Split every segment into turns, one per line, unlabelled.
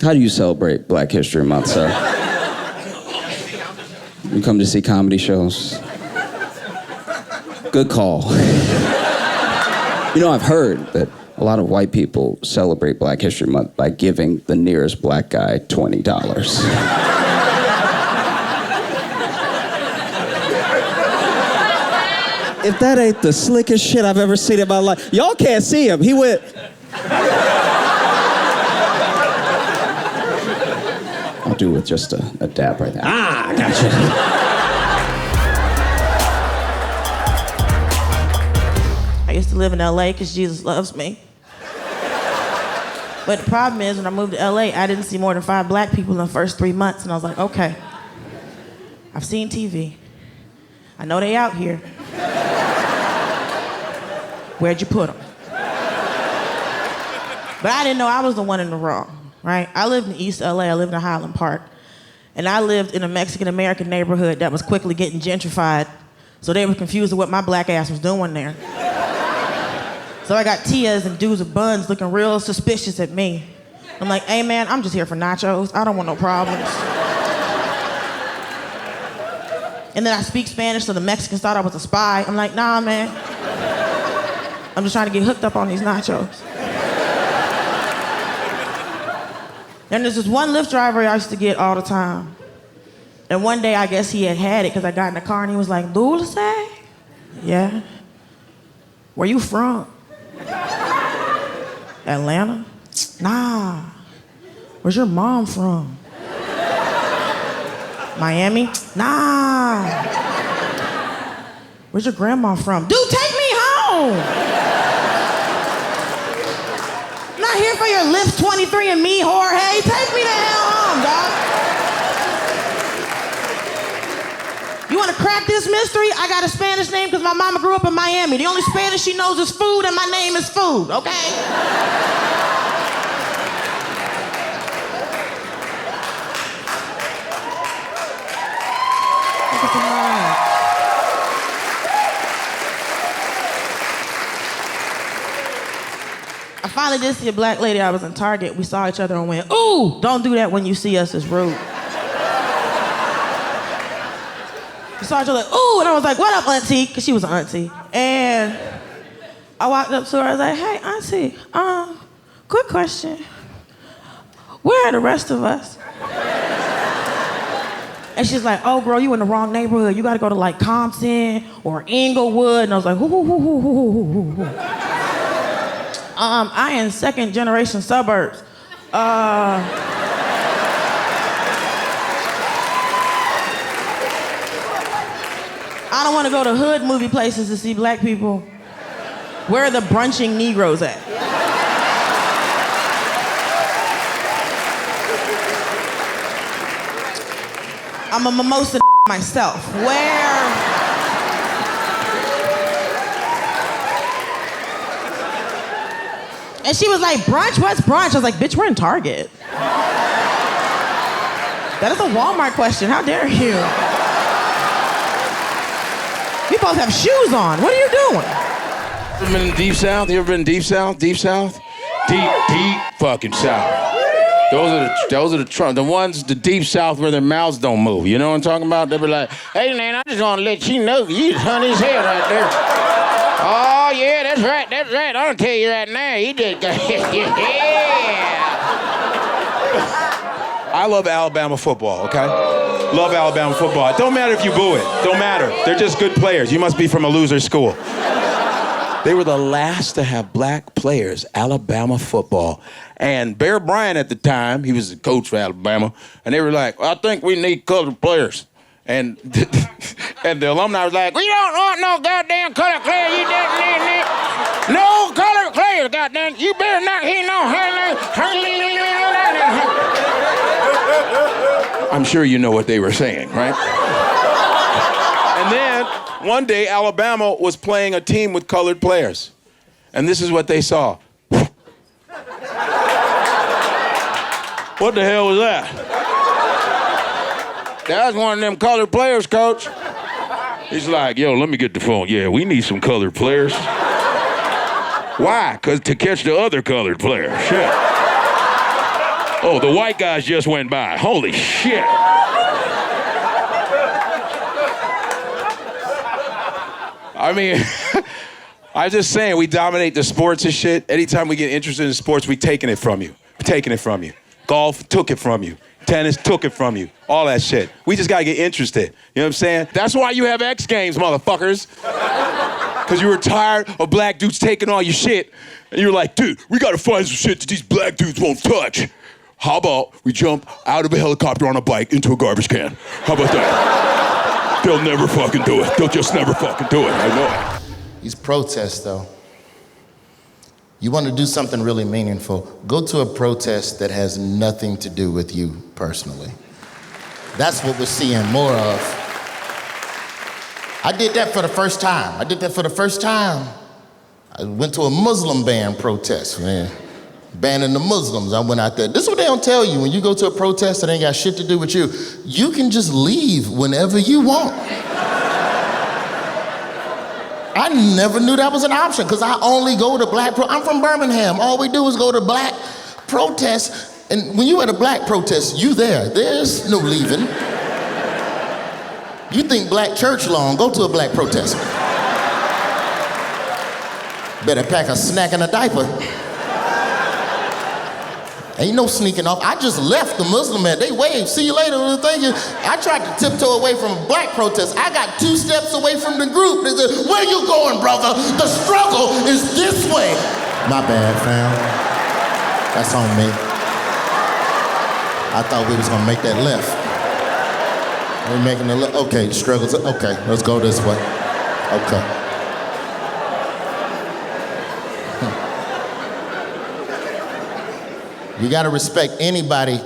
How do you celebrate Black History Month, sir? You come to see comedy shows? Good call. You know, I've heard that a lot of white people celebrate Black History Month by giving the nearest black guy $20. If that ain't the slickest shit I've ever seen in my life. Y'all can't see him. He went... I'll do with just a dab right there. Ah, I gotcha.
I used to live in LA because Jesus loves me. But the problem is, when I moved to LA, I didn't see more than 5 black people in the first 3 months, and I was like, okay, I've seen TV. I know they out here. Where'd you put them? But I didn't know I was the one in the wrong, right? I lived in East LA, I lived in Highland Park, and I lived in a Mexican-American neighborhood that was quickly getting gentrified, so they were confused with what my black ass was doing there. So I got tias and dudes with buns looking real suspicious at me. I'm like, hey man, I'm just here for nachos. I don't want no problems. And then I speak Spanish, so the Mexicans thought I was a spy. I'm like, nah, man. I'm just trying to get hooked up on these nachos. And there's this one Lyft driver I used to get all the time. And one day, I guess he had it because I got in the car and he was like, Dulcé? Yeah. Where you from? Atlanta? Nah. Where's your mom from? Miami? Nah. Where's your grandma from? Dude, take me home! I'm not here for your Lyft 23andMe, Jorge. Take me the hell home, dog. You want to crack this mystery? I got a Spanish name because my mama grew up in Miami. The only Spanish she knows is food, and my name is food, okay? I finally did see a black lady. I was in Target. We saw each other and went, ooh, don't do that when you see us, it's rude. We saw each other, ooh, and I was like, what up, auntie? Because she was an auntie. And I walked up to her, I was like, hey, auntie, quick question. Where are the rest of us? And she's like, oh, girl, you in the wrong neighborhood. You got to go to, like, Compton or Inglewood. And I was like, hoo. I in second generation suburbs. I don't want to go to hood movie places to see black people. Where are the brunching Negroes at? I'm a mimosa myself. Where? And she was like, brunch? What's brunch? I was like, bitch, we're in Target. That is a Walmart question. How dare you? You both have shoes on. What are you doing?
You ever been in Deep South? You ever been in Deep South? Deep South? Deep fucking South. Those are the ones, the Deep South where their mouths don't move. You know what I'm talking about? They be like, hey, man, I just want to let you know you honey as hell right there. Oh, yeah, that's right. I'm going to tell you right now. You just got, yeah.
I love Alabama football, okay? Love Alabama football. It don't matter if you boo it. Don't matter. They're just good players. You must be from a loser school. They were the last to have black players, Alabama football. And Bear Bryant at the time, he was the coach for Alabama, and they were like, I think we need colored players. And and the alumni was like, we don't want no goddamn colored players. You didn't need no colored players, goddamn. You better not hear no. I'm sure you know what they were saying, right? And then one day, Alabama was playing a team with colored players. And this is what they saw. What the hell was that? That was one of them colored players, coach. He's like, yo, let me get the phone. Yeah, we need some colored players. Why? Because to catch the other colored players. Shit.
Oh, the white guys just went by. Holy shit.
I mean, I'm just saying, we dominate the sports and shit. Anytime we get interested in sports, we taking it from you. We're taking it from you. Golf took it from you. Tennis took it from you. All that shit. We just gotta get interested. You know what I'm saying?
That's why you have X Games, motherfuckers.
Because you were tired of black dudes taking all your shit. And you were like, dude, we gotta find some shit that these black dudes won't touch. How about we jump out of a helicopter on a bike into a garbage can? How about that? They'll never fucking do it. They'll just never fucking do it. I know it.
These protests, though, you want to do something really meaningful, go to a protest that has nothing to do with you personally. That's what we're seeing more of. I did that for the first time. I went to a Muslim ban protest, man. Banning the Muslims. I went out there. This is what they don't tell you. When you go to a protest that ain't got shit to do with you, you can just leave whenever you want. I never knew that was an option because I only go to I'm from Birmingham. All we do is go to black protests. And when you at a black protest, you there. There's no leaving. You think black church long, go to a black protest. Better pack a snack and a diaper. Ain't no sneaking off. I just left the Muslim man. They waved, see you later. I tried to tiptoe away from a black protest. I got 2 steps away from the group. They said, where you going, brother? The struggle is this way. My bad, fam. That's on me. I thought we was gonna make that left. We're making the left. Okay, the struggle's, okay, let's go this way. Okay. You gotta respect anybody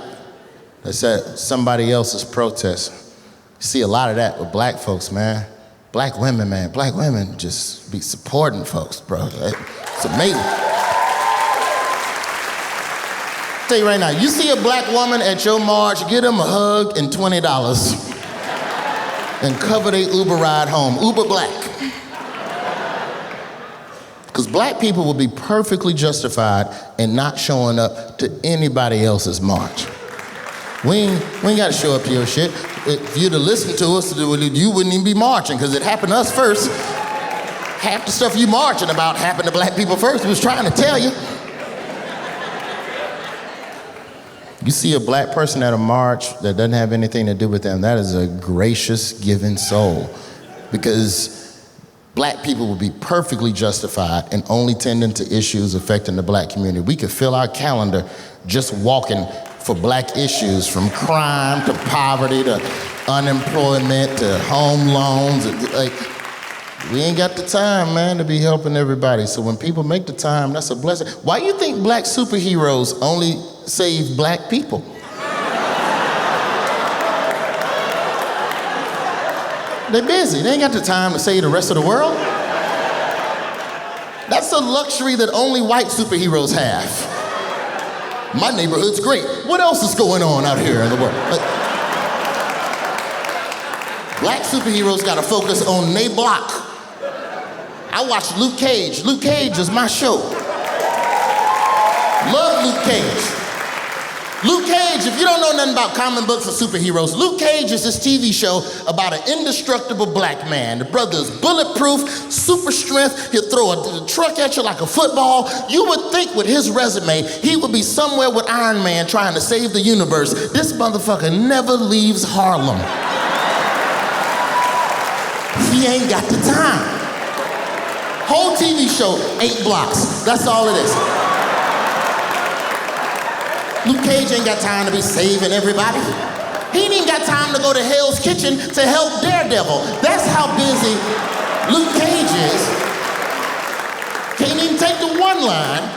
that's at somebody else's protest. You see a lot of that with black folks, man. Black women, man. Black women just be supporting folks, bro. It's amazing. I'll tell you right now, you see a black woman at your march, get them a hug and $20 and cover their Uber ride home. Uber Black. Because black people will be perfectly justified in not showing up to anybody else's march. We ain't got to show up to your shit. If you'd have listened to us, you wouldn't even be marching, because it happened to us first. Half the stuff you marching about happened to black people first. We was trying to tell you. You see a black person at a march that doesn't have anything to do with them, that is a gracious, giving soul. Because black people will be perfectly justified in only tending to issues affecting the black community. We could fill our calendar just walking for black issues, from crime to poverty to unemployment to home loans. We ain't got the time, man, to be helping everybody. So when people make the time, that's a blessing. Why do you think black superheroes only save black people? They're busy. They ain't got the time to save the rest of the world. That's a luxury that only white superheroes have. My neighborhood's great. What else is going on out here in the world? Black superheroes gotta focus on their block. I watch Luke Cage. Luke Cage is my show. Love Luke Cage. Luke Cage, if you don't know nothing about comic books or superheroes, Luke Cage is this TV show about an indestructible black man. The brother is bulletproof, super strength. He'll throw a truck at you like a football. You would think with his resume, he would be somewhere with Iron Man trying to save the universe. This motherfucker never leaves Harlem. He ain't got the time. Whole TV show, 8 blocks. That's all it is. Luke Cage ain't got time to be saving everybody. He ain't even got time to go to Hell's Kitchen to help Daredevil. That's how busy Luke Cage is. Can't even take the one line.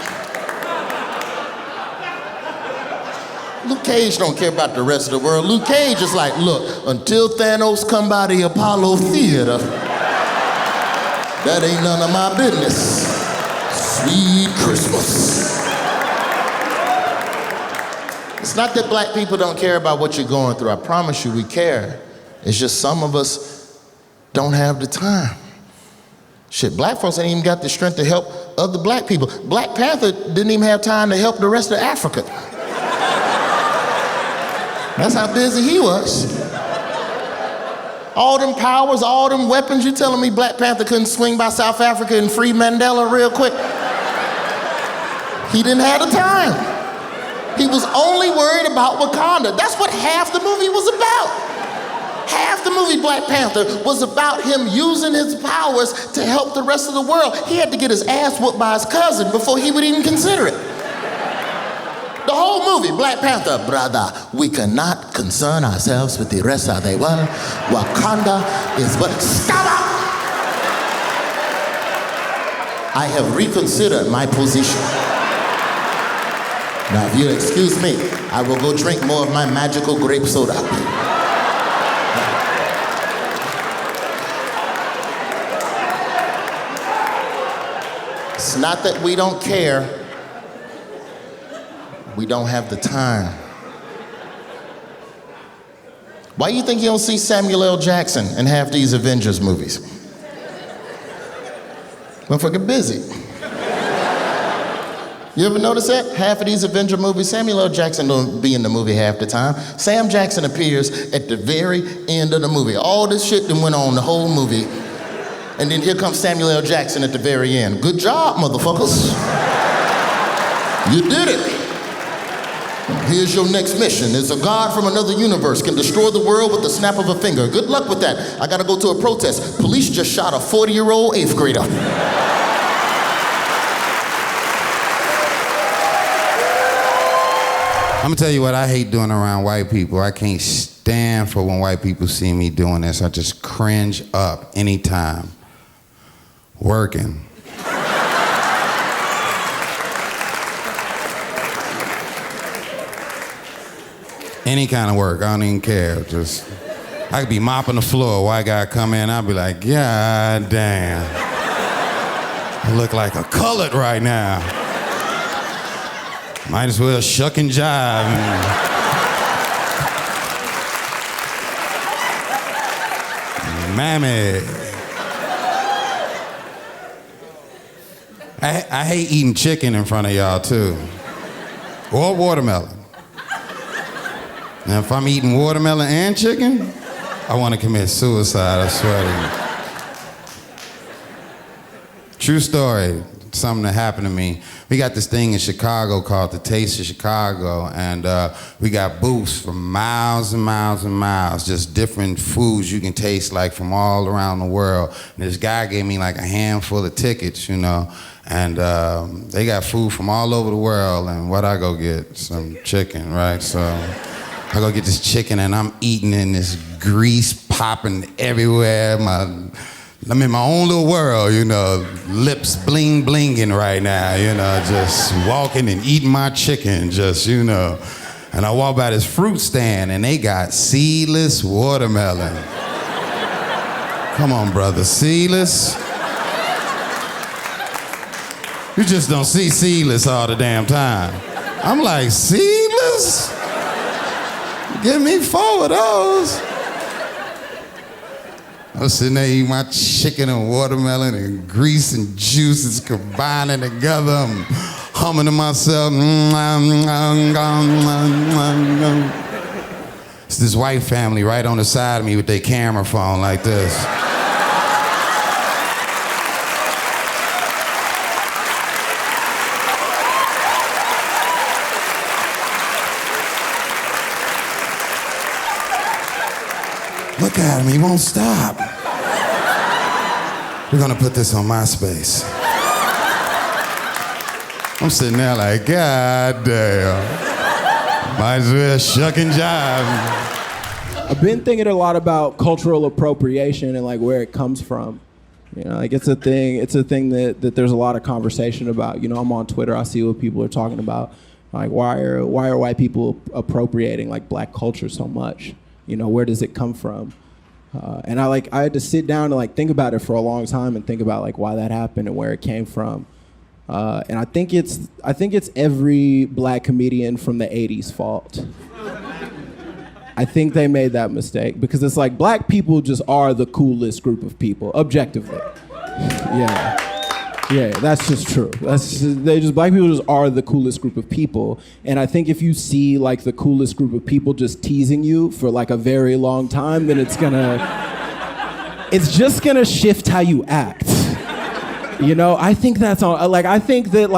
Luke Cage don't care about the rest of the world. Luke Cage is like, look, until Thanos come by the Apollo Theater, that ain't none of my business. Sweet Christmas. It's not that black people don't care about what you're going through. I promise you we care. It's just some of us don't have the time. Shit, black folks ain't even got the strength to help other black people. Black Panther didn't even have time to help the rest of Africa. That's how busy he was. All them powers, all them weapons, you telling me Black Panther couldn't swing by South Africa and free Mandela real quick? He didn't have the time. He was only worried about Wakanda. That's what half the movie was about. Half the movie Black Panther was about him using his powers to help the rest of the world. He had to get his ass whooped by his cousin before he would even consider it. The whole movie, Black Panther, brother, we cannot concern ourselves with the rest of the world. Wakanda is what. Stop up! I have reconsidered my position. Now, if you'll excuse me, I will go drink more of my magical grape soda. It's not that we don't care. We don't have the time. Why do you think you don't see Samuel L. Jackson in half these Avengers movies? Motherfucker busy. You ever notice that? Half of these Avenger movies, Samuel L. Jackson don't be in the movie half the time. Sam Jackson appears at the very end of the movie. All this shit that went on the whole movie. And then here comes Samuel L. Jackson at the very end. Good job, motherfuckers. You did it. Here's your next mission. It's a god from another universe can destroy the world with the snap of a finger. Good luck with that. I gotta go to a protest. Police just shot a 40-year-old 8th grader.
I'm gonna tell you what I hate doing around white people. I can't stand for when white people see me doing this. I just cringe up anytime. Working. Any kind of work, I don't even care. Just, I could be mopping the floor, white guy come in, I'll be like, God damn. I look like a colored right now. Might as well shuck and jive. Mammy. I hate eating chicken in front of y'all too. Or watermelon. Now if I'm eating watermelon and chicken, I want to commit suicide, I swear to you. True story, something that happened to me. We got this thing in Chicago called the Taste of Chicago, and we got booths for miles and miles and miles, just different foods you can taste like from all around the world. And this guy gave me like a handful of tickets, you know, and they got food from all over the world, and what I go get? Some chicken, right? So I go get this chicken and I'm eating in this grease popping everywhere. I'm in my own little world, you know, lips bling blinging right now, you know, just walking and eating my chicken, just, you know. And I walk by this fruit stand and they got seedless watermelon. Come on, brother, seedless? You just don't see seedless all the damn time. I'm like, seedless? Give me 4 of those. I was sitting there eating my chicken and watermelon and grease and juices combining together. I'm humming to myself. It's this white family right on the side of me with their camera phone like this. Look at him, he won't stop. We're gonna put this on MySpace. I'm sitting there like, God damn. Might as well shuck and jive.
I've been thinking a lot about cultural appropriation and like where it comes from. You know, like it's a thing that there's a lot of conversation about. You know, I'm on Twitter, I see what people are talking about. Like why are white people appropriating like black culture so much? You know, where does it come from? And I had to sit down and like think about it for a long time and think about like why that happened and where it came from. And I think it's every black comedian from the 80s fault. I think they made that mistake because it's like black people just are the coolest group of people, objectively. Yeah. Yeah, that's just true. Black people just are the coolest group of people. And I think if you see like the coolest group of people just teasing you for like a very long time, then it's just gonna shift how you act. You know, I think that's all. Like, I think that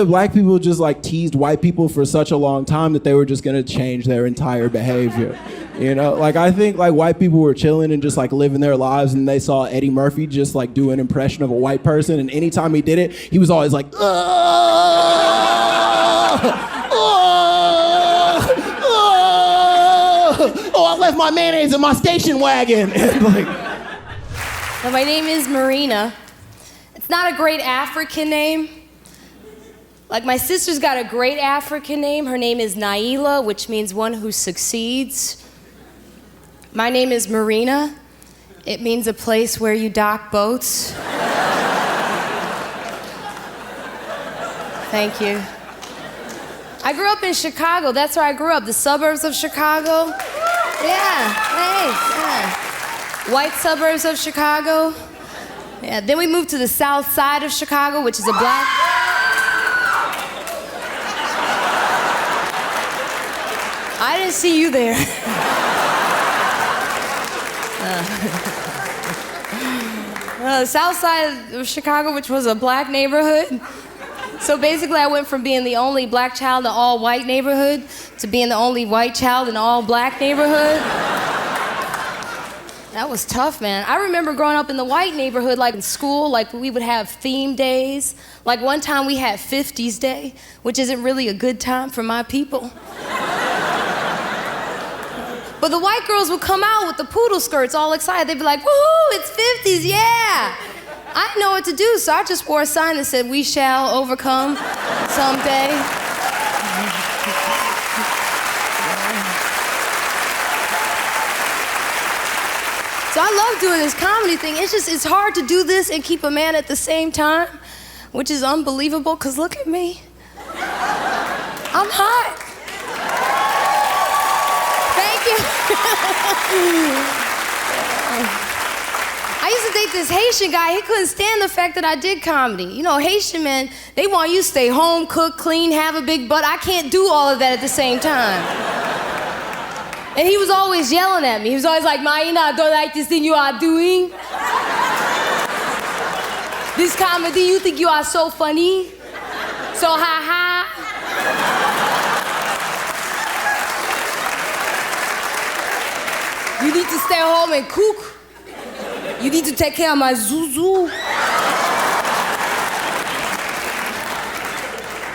black people just like teased white people for such a long time that they were just gonna change their entire behavior. You know, like I think like white people were chilling and just like living their lives, and they saw Eddie Murphy just like do an impression of a white person, and anytime he did it, he was always like, oh, I left my mayonnaise in my station wagon. And like,
well, my name is Marina. It's not a great African name. Like my sister's got a great African name. Her name is Naila, which means one who succeeds. My name is Marina. It means a place where you dock boats. Thank you. I grew up in Chicago. That's where I grew up, the suburbs of Chicago. Yeah, thanks. Yeah. White suburbs of Chicago. Yeah, then we moved to the south side of Chicago, which is a black... I didn't see you there. The south side of Chicago, which was a black neighborhood. So basically, I went from being the only black child in an all-white neighborhood to being the only white child in an all-black neighborhood. That was tough, man. I remember growing up in the white neighborhood, like in school, like we would have theme days. Like one time we had 50s Day, which isn't really a good time for my people. But the white girls would come out with the poodle skirts all excited. They'd be like, woohoo, it's 50s, yeah. I didn't know what to do, so I just wore a sign that said, we shall overcome someday. So I love doing this comedy thing. It's hard to do this and keep a man at the same time, which is unbelievable, because look at me. I'm hot. Thank you. I used to date this Haitian guy. He couldn't stand the fact that I did comedy. You know, Haitian men, they want you to stay home, cook, clean, have a big butt. I can't do all of that at the same time. And he was always yelling at me. He was always like, Marina, I don't like this thing you are doing. This comedy, you think you are so funny? So ha-ha. You need to stay home and cook. You need to take care of my zuzu.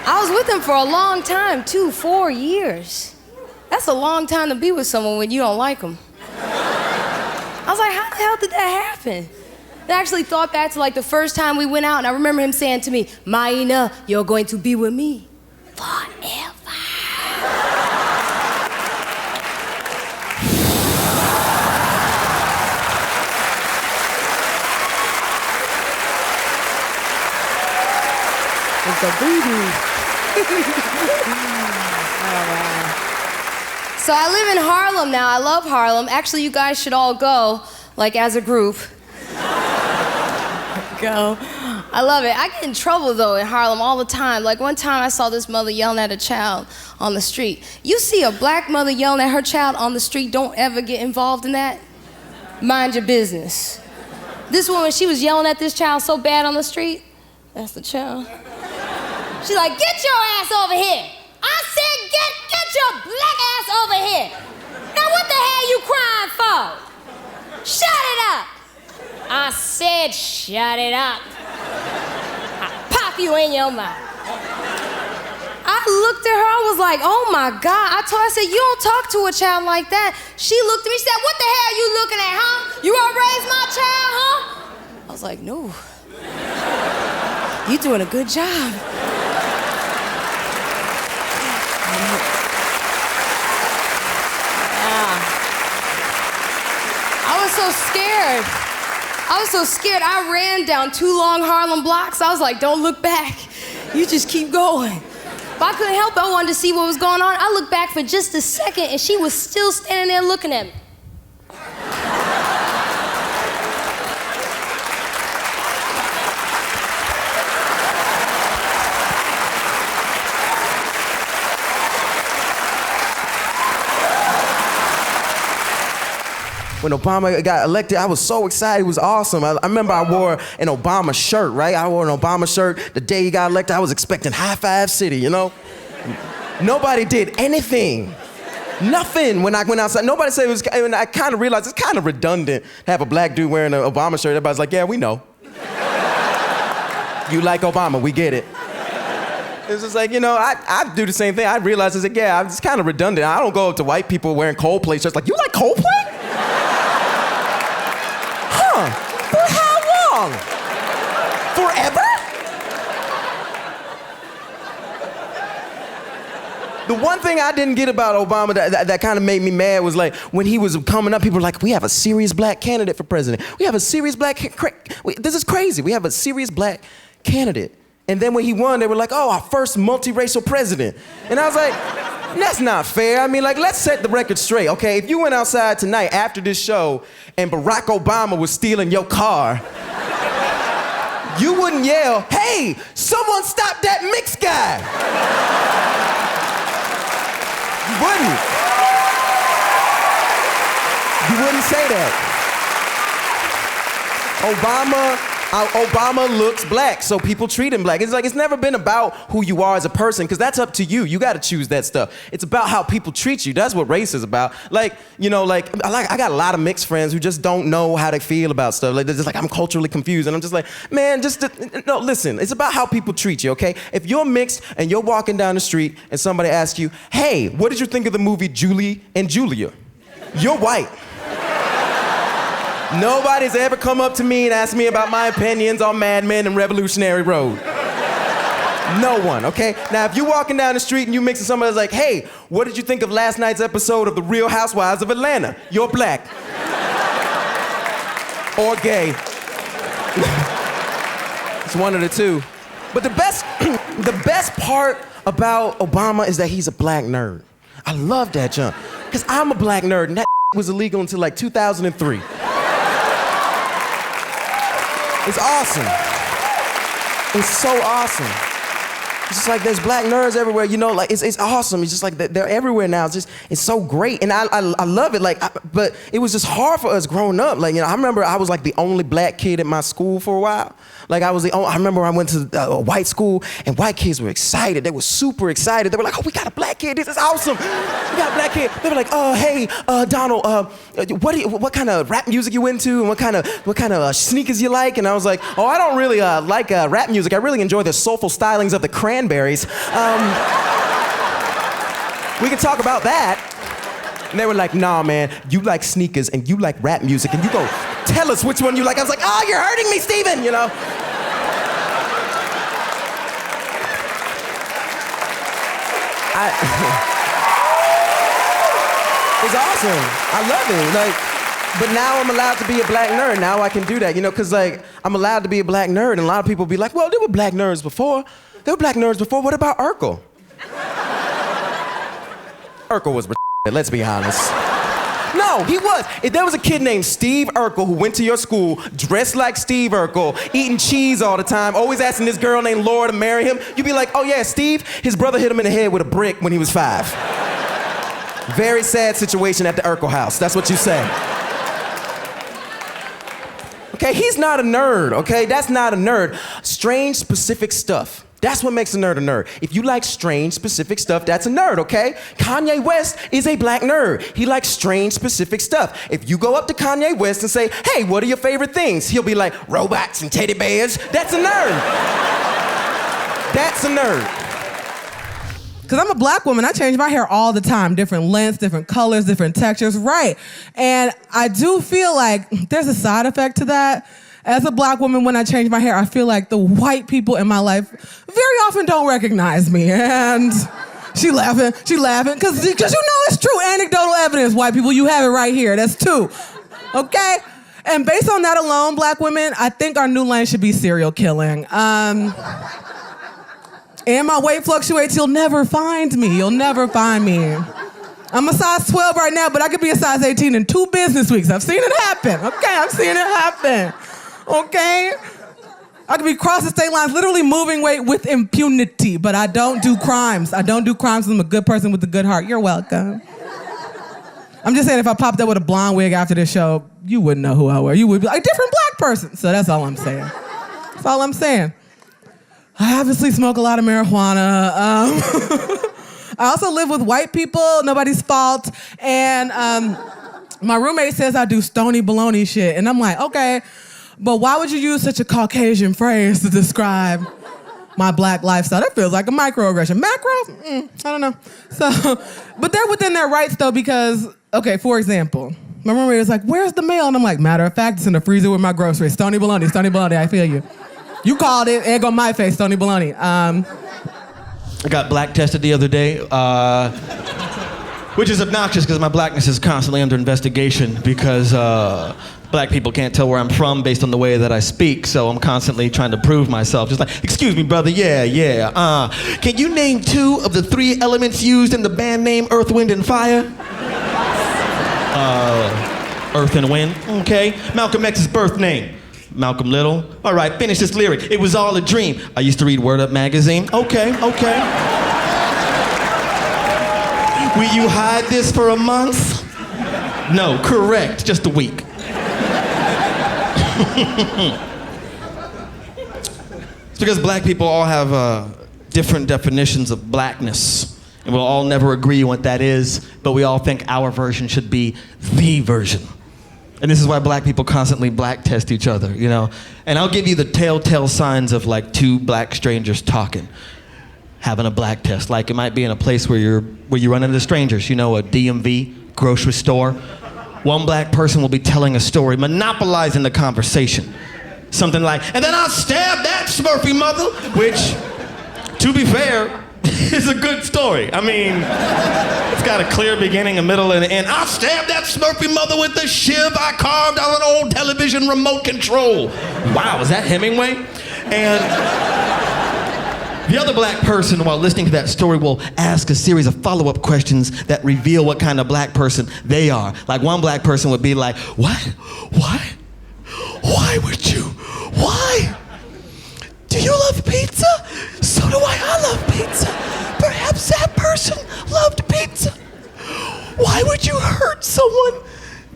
I was with him for a long time, too, 4 years. That's a long time to be with someone when you don't like them. I was like, how the hell did that happen? I actually thought back to like the first time we went out, and I remember him saying to me, Marina, you're going to be with me forever. It's a booty. Oh, wow. So I live in Harlem now. I love Harlem. Actually, you guys should all go, like as a group. Go. I love it. I get in trouble, though, in Harlem all the time. Like one time I saw this mother yelling at a child on the street. You see a black mother yelling at her child on the street, don't ever get involved in that. Mind your business. This woman, she was yelling at this child so bad on the street. That's the child. She's like, get your ass over here. I said, get your black ass over here. Now what the hell you crying for? Shut it up. I said, shut it up. I pop you in your mouth. I looked at her, I was like, oh my God. I told her, I said, you don't talk to a child like that. She looked at me, she said, what the hell you looking at, huh? You gonna raise my child, huh? I was like, no. You're doing a good job. I was so scared. I ran down 2 long Harlem blocks. I was like, don't look back. You just keep going. But I couldn't help it. I wanted to see what was going on. I looked back for just a second, and she was still standing there looking at me.
when Obama got elected, I was so excited. It was awesome. I remember I wore an Obama shirt, right? I wore an Obama shirt the day he got elected. I was expecting High Five City, you know? Nobody did anything. Nothing when I went outside. Nobody said it was, and I kind of realized it's kind of redundant to have a black dude wearing an Obama shirt. Everybody's like, yeah, we know. You like Obama, we get it. It's just like, you know, I do the same thing. I realize it's like, yeah, it's kind of redundant. I don't go up to white people wearing Coldplay shirts like, you like Coldplay? Huh, for how long? Forever? The one thing I didn't get about Obama that kind of made me mad was like, when he was coming up, people were like, we have a serious black candidate for president. We have a serious black, this is crazy. We have a serious black candidate. And then when he won, they were like, oh, our first multiracial president. And I was like, that's not fair. I mean, like, let's set the record straight, okay? If you went outside tonight after this show and Barack Obama was stealing your car, you wouldn't yell, hey, someone stop that mix guy. You wouldn't say that. Obama looks black, so people treat him black. It's like, it's never been about who you are as a person, because that's up to you. You got to choose that stuff. It's about how people treat you. That's what race is about. Like, you know, I got a lot of mixed friends who just don't know how to feel about stuff. Like, they're just like, I'm culturally confused. And I'm just like, man, no, listen. It's about how people treat you, okay? If you're mixed and you're walking down the street and somebody asks you, hey, what did you think of the movie Julie and Julia? You're white. Nobody's ever come up to me and asked me about my opinions on Mad Men and Revolutionary Road. No one, okay? Now, if you're walking down the street and you mix with somebody that's like, hey, what did you think of last night's episode of The Real Housewives of Atlanta? You're black. Or gay. It's one of the two. But the best part about Obama is that he's a black nerd. I love that junk. Because I'm a black nerd, and that was illegal until like 2003. It's awesome. It's so awesome. It's just like there's black nerds everywhere, you know, like it's awesome. It's just like they're everywhere now. It's so great, and I love it. Like, but it was just hard for us growing up. Like, you know, I remember I was like the only black kid at my school for a while. Like I remember I went to a white school, and white kids were excited. They were super excited. They were like, oh, we got a black kid. This is awesome. We got a black kid. They were like, oh, hey, Donald, what kind of rap music you into, and what kind of sneakers you like? And I was like, oh, I don't really like rap music. I really enjoy the soulful stylings of the Cranberries. We can talk about that. And they were like, nah, man, you like sneakers and you like rap music, and you go tell us which one you like. I was like, oh, you're hurting me, Steven, you know? It's awesome. I love it. Like, but now I'm allowed to be a black nerd. Now I can do that, you know, because like I'm allowed to be a black nerd, and a lot of people be like, well, there were black nerds before. There were black nerds before. What about Urkel? Urkel was let's be honest. No, he was. If there was a kid named Steve Urkel who went to your school, dressed like Steve Urkel, eating cheese all the time, always asking this girl named Laura to marry him, you'd be like, oh yeah, Steve, his brother hit him in the head with a brick when he was 5. Very sad situation at the Urkel house. That's what you say. Okay, he's not a nerd, okay? That's not a nerd. Strange, specific stuff. That's what makes a nerd a nerd. If you like strange, specific stuff, that's a nerd, okay? Kanye West is a black nerd. He likes strange, specific stuff. If you go up to Kanye West and say, hey, what are your favorite things? He'll be like, robots and teddy bears. That's a nerd. That's a nerd.
Because I'm a black woman, I change my hair all the time. Different lengths, different colors, different textures, right. And I do feel like there's a side effect to that. As a black woman, when I change my hair, I feel like the white people in my life very often don't recognize me. And she laughing, because you know it's true. Anecdotal evidence, white people, you have it right here. That's 2, okay? And based on that alone, black women, I think our new lane should be serial killing. And my weight fluctuates, you'll never find me. You'll never find me. I'm a size 12 right now, but I could be a size 18 in 2 business weeks. I've seen it happen, okay? I've seen it happen. Okay? I could be crossing state lines, literally moving weight with impunity, but I don't do crimes. I don't do crimes. I'm a good person with a good heart. You're welcome. I'm just saying, if I popped up with a blonde wig after this show, you wouldn't know who I were. You would be like, a different black person. So that's all I'm saying. That's all I'm saying. I obviously smoke a lot of marijuana. I also live with white people, nobody's fault. And my roommate says I do stony baloney shit. And I'm like, okay, but why would you use such a Caucasian phrase to describe my black lifestyle? That feels like a microaggression. Macro? I don't know. So, but they're within their rights though, because, okay, for example, my roommate is like, where's the mail? And I'm like, matter of fact, it's in the freezer with my groceries. Stony baloney, I feel you. You called it, egg on my face, stony baloney.
I got black tested the other day, which is obnoxious because my blackness is constantly under investigation because black people can't tell where I'm from based on the way that I speak, so I'm constantly trying to prove myself. Just like, excuse me, brother, yeah. Can you name 2 of the 3 elements used in the band name Earth, Wind, and Fire? Earth and Wind, okay. Malcolm X's birth name. Malcolm Little. All right, finish this lyric. It was all a dream. I used to read Word Up magazine. Okay. Will you hide this for a month? No, correct, just a week. It's because black people all have different definitions of blackness. And we'll all never agree on what that is, but we all think our version should be the version. And this is why black people constantly black test each other, you know? And I'll give you the telltale signs of like 2 black strangers talking, having a black test. Like it might be in a place where you run into strangers, you know, a DMV, grocery store. One black person will be telling a story, monopolizing the conversation. Something like, and then I stabbed that Smurfy mother, which, to be fair, is a good story. I mean, it's got a clear beginning, a middle, and an end. I stabbed that Smurfy mother with the shiv I carved out of an old television remote control. Wow, is that Hemingway? And the other black person, while listening to that story, will ask a series of follow-up questions that reveal what kind of black person they are. Like one black person would be like, what? Why would you? Why? Do you love pizza? So do I love pizza. Perhaps that person loved pizza. Why would you hurt someone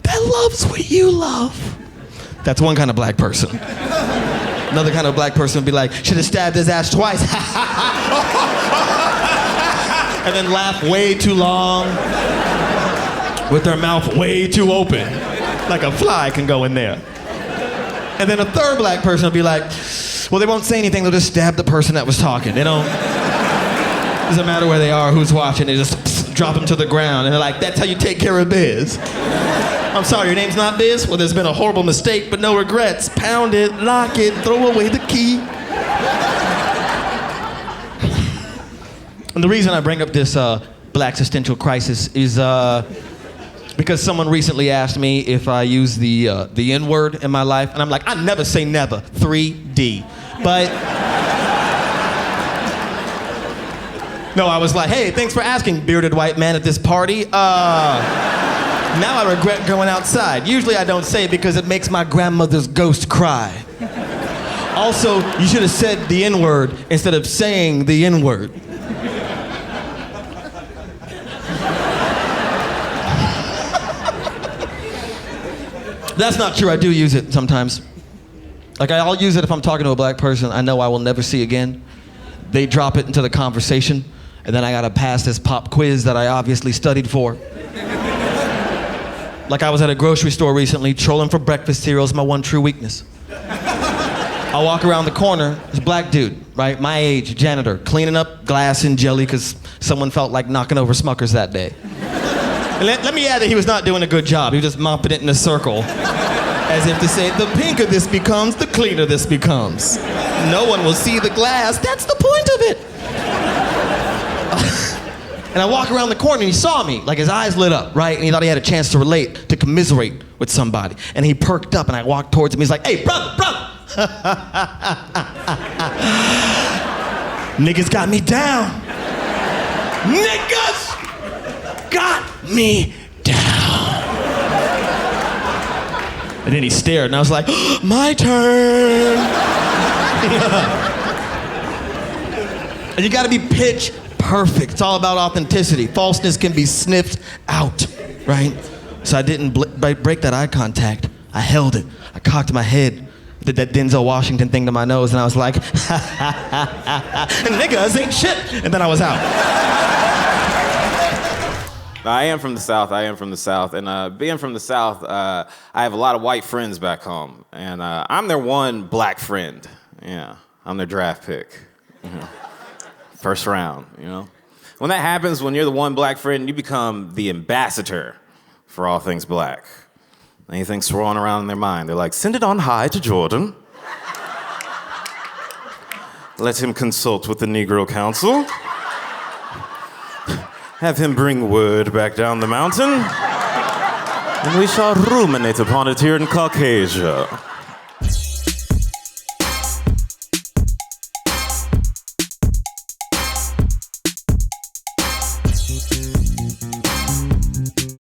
that loves what you love? That's one kind of black person. Another kind of black person would be like, should have stabbed his ass twice. And then laugh way too long with their mouth way too open. Like a fly can go in there. And then a third black person will be like, well, they won't say anything, they'll just stab the person that was talking. They don't, doesn't matter where they are, who's watching, they just drop them to the ground. And they're like, that's how you take care of Biz. I'm sorry, your name's not Biz? Well, there's been a horrible mistake, but no regrets. Pound it, lock it, throw away the key. And the reason I bring up this black existential crisis is because someone recently asked me if I use the N-word in my life, and I'm like, I never say never, 3D. But no, I was like, hey, thanks for asking, bearded white man at this party. Now I regret going outside. Usually I don't say it because it makes my grandmother's ghost cry. Also, you should have said the N-word instead of saying the N-word. That's not true, I do use it sometimes. Like I'll use it if I'm talking to a black person I know I will never see again. They drop it into the conversation, and then I gotta pass this pop quiz that I obviously studied for. Like I was at a grocery store recently, trolling for breakfast cereals, my one true weakness. I walk around the corner, this black dude, right, my age, janitor, cleaning up glass and jelly because someone felt like knocking over Smuckers that day. And let me add that he was not doing a good job. He was just mopping it in a circle, as if to say, the pinker this becomes, the cleaner this becomes. No one will see the glass, that's the point of it. And I walk around the corner and he saw me, like his eyes lit up, right? And he thought he had a chance to relate, to commiserate with somebody. And he perked up and I walked towards him, he's like, hey, brother. Niggas got me down. Niggas got me down. And then he stared and I was like, my turn. And you gotta be pitch perfect. It's all about authenticity. Falseness can be sniffed out, right? So I didn't break that eye contact. I held it. I cocked my head, did that Denzel Washington thing to my nose, and I was like, niggas ain't shit. And then I was out.
I am from the South. And being from the South, I have a lot of white friends back home. And I'm their one black friend. Yeah, I'm their draft pick. First round, you know? When that happens, when you're the one black friend, you become the ambassador for all things black. Anything swirling around in their mind, they're like, send it on high to Jordan. Let him consult with the Negro Council. Have him bring word back down the mountain. And we shall ruminate upon it here in Caucasia.